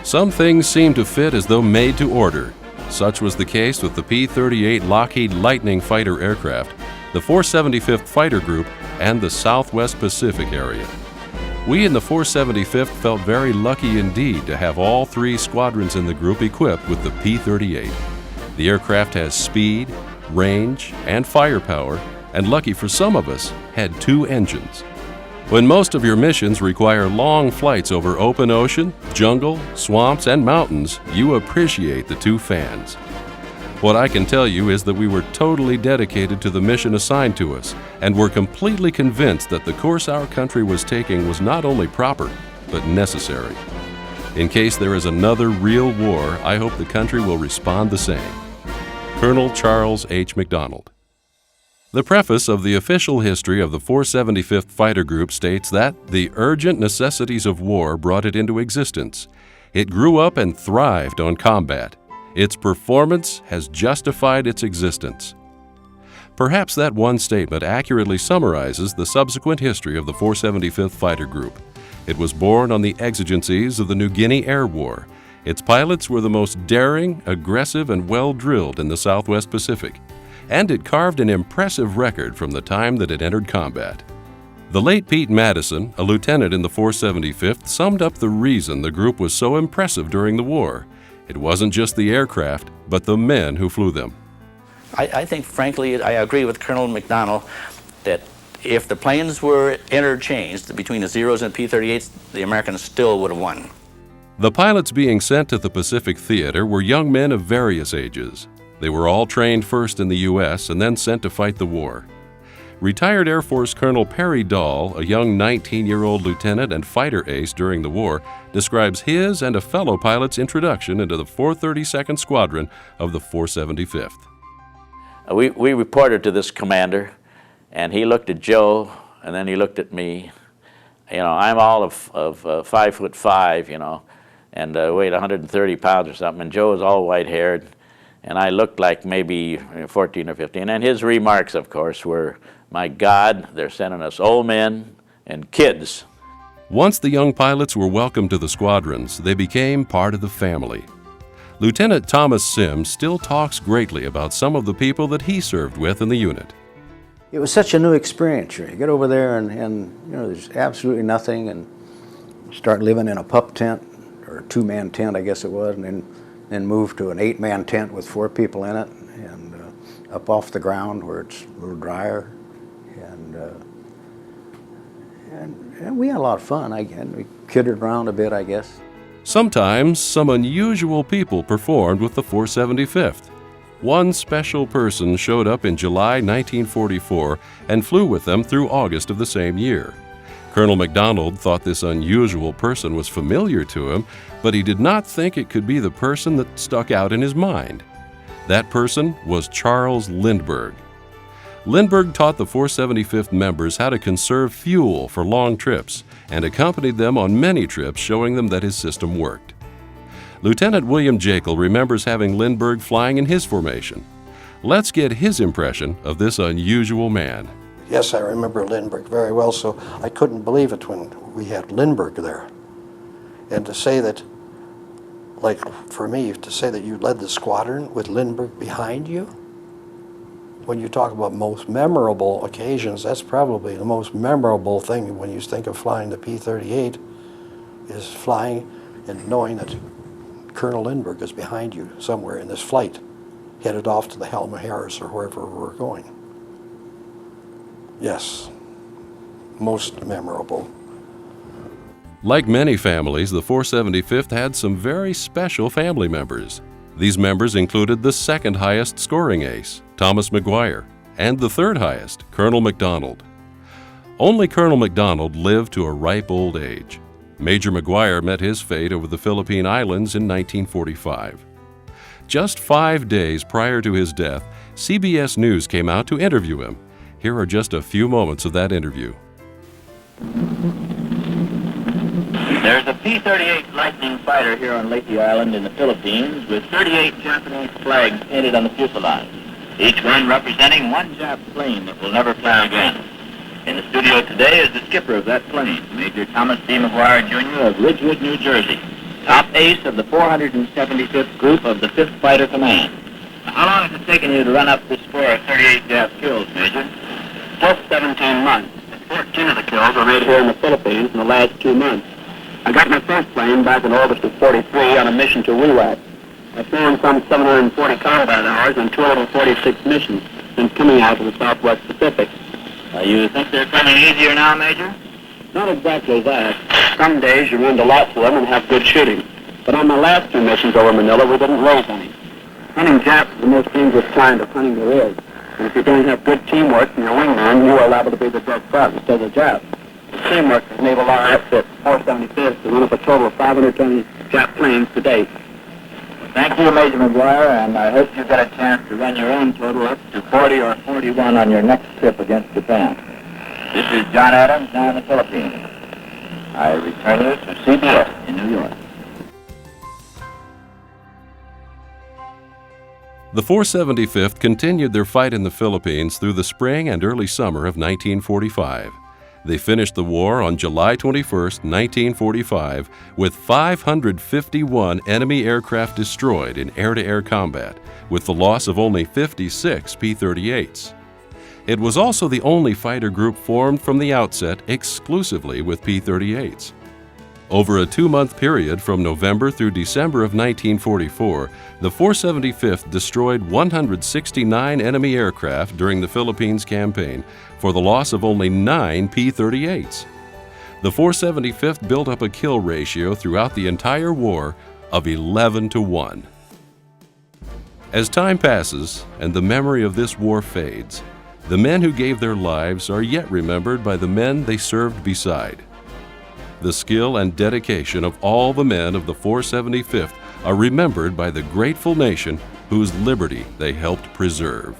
Some things seemed to fit as though made to order. Such was the case with the P-38 Lockheed Lightning fighter aircraft, the 475th Fighter Group, and the Southwest Pacific area. We in the 475th felt very lucky indeed to have all three squadrons in the group equipped with the P-38. The aircraft has speed, range, and firepower, and lucky for some of us, had 2 engines. When most of your missions require long flights over open ocean, jungle, swamps, and mountains, you appreciate the 2 fans. What I can tell you is that we were totally dedicated to the mission assigned to us and were completely convinced that the course our country was taking was not only proper, but necessary. In case there is another real war, I hope the country will respond the same. Colonel Charles H. McDonald. The preface of the official history of the 475th Fighter Group states that the urgent necessities of war brought it into existence. It grew up and thrived on combat. Its performance has justified its existence. Perhaps that one statement accurately summarizes the subsequent history of the 475th Fighter Group. It was born on the exigencies of the New Guinea Air War. Its pilots were the most daring, aggressive, and well-drilled in the Southwest Pacific, and it carved an impressive record from the time that it entered combat. The late Pete Madison, a lieutenant in the 475th, summed up the reason the group was so impressive during the war. It wasn't just the aircraft, but the men who flew them. I think, frankly, I agree with Colonel McDonald that if the planes were interchanged between the Zeros and P-38s, the Americans still would have won. The pilots being sent to the Pacific Theater were young men of various ages. They were all trained first in the U.S. and then sent to fight the war. Retired Air Force Colonel Perry Dahl, a young 19-year-old lieutenant and fighter ace during the war, describes his and a fellow pilot's introduction into the 432nd Squadron of the 475th. We reported to this commander, and he looked at Joe, and then he looked at me. You know, I'm all of 5'5", you know, and weighed 130 pounds or something, and Joe was all white-haired, and I looked like maybe 14 or 15. And his remarks, of course, were, "My God, they're sending us old men and kids." Once the young pilots were welcomed to the squadrons, they became part of the family. Lieutenant Thomas Sims still talks greatly about some of the people that he served with in the unit. It was such a new experience. You get over there and you know, there's absolutely nothing, and start living in a pup tent, or a 2-man tent, I guess it was, and then move to an 8-man tent with 4 people in it, and up off the ground where it's a little drier, and we had a lot of fun. We kidded around a bit, I guess. Sometimes some unusual people performed with the 475th. One special person showed up in July 1944 and flew with them through August of the same year. Colonel McDonald thought this unusual person was familiar to him, but he did not think it could be the person that stuck out in his mind. That person was Charles Lindbergh. Lindbergh taught the 475th members how to conserve fuel for long trips and accompanied them on many trips, showing them that his system worked. Lieutenant William Jekyll remembers having Lindbergh flying in his formation. Let's get his impression of this unusual man. Yes, I remember Lindbergh very well, so I couldn't believe it when we had Lindbergh there. And to say that, like for me, to say that you led the squadron with Lindbergh behind you, when you talk about most memorable occasions, that's probably the most memorable thing when you think of flying the P-38, is flying and knowing that Colonel Lindbergh is behind you somewhere in this flight, headed off to the Helma Harris or wherever we're going. Yes, most memorable. Like many families, the 475th had some very special family members. These members included the 2nd highest scoring ace, Thomas McGuire, and the 3rd highest, Colonel McDonald. Only Colonel McDonald lived to a ripe old age. Major McGuire met his fate over the Philippine Islands in 1945. Just 5 days prior to his death, CBS News came out to interview him. Here are just a few moments of that interview. There's a P-38 Lightning fighter here on Leyte Island in the Philippines with 38 Japanese flags painted on the fuselage, each one representing one Jap plane that will never fly again. In the studio today is the skipper of that plane, Major Thomas D. McGuire, Jr. of Ridgewood, New Jersey. top ace of the 475th Group of the 5th Fighter Command. How long has it taken you to run up this score of 38 Jap kills, Major? Just 17 months. 14 of the kills were made here in the Philippines in the last 2 months. I got my first plane back in August of 43 on a mission to Wewak. I flown some 740 combat hours on 246 missions since coming out of the Southwest Pacific. You think they're coming easier now, Major? Not exactly that. Some days you run to lots of them and have good shooting. But on my last 2 missions over Manila, we didn't raise any. Hunting Japs is the most dangerous kind of hunting there is. And if you don't have good teamwork from your wingman, you are liable to be the dead front instead of the Japs. The teamwork has enabled our outfit, 475th, to run up a total of 520 Jap planes to date. Thank you, Major McGuire, and I hope you get a chance to run your own total up to 40 or 41 on your next trip against Japan. This is John Adams, now in the Philippines. I return you to CBS in New York. The 475th continued their fight in the Philippines through the spring and early summer of 1945. They finished the war on July 21, 1945, with 551 enemy aircraft destroyed in air-to-air combat, with the loss of only 56 P-38s. It was also the only fighter group formed from the outset exclusively with P-38s. Over a 2-month period from November through December of 1944, the 475th destroyed 169 enemy aircraft during the Philippines campaign for the loss of only 9 P-38s. The 475th built up a kill ratio throughout the entire war of 11-1. As time passes and the memory of this war fades, the men who gave their lives are yet remembered by the men they served beside. The skill and dedication of all the men of the 475th are remembered by the grateful nation whose liberty they helped preserve.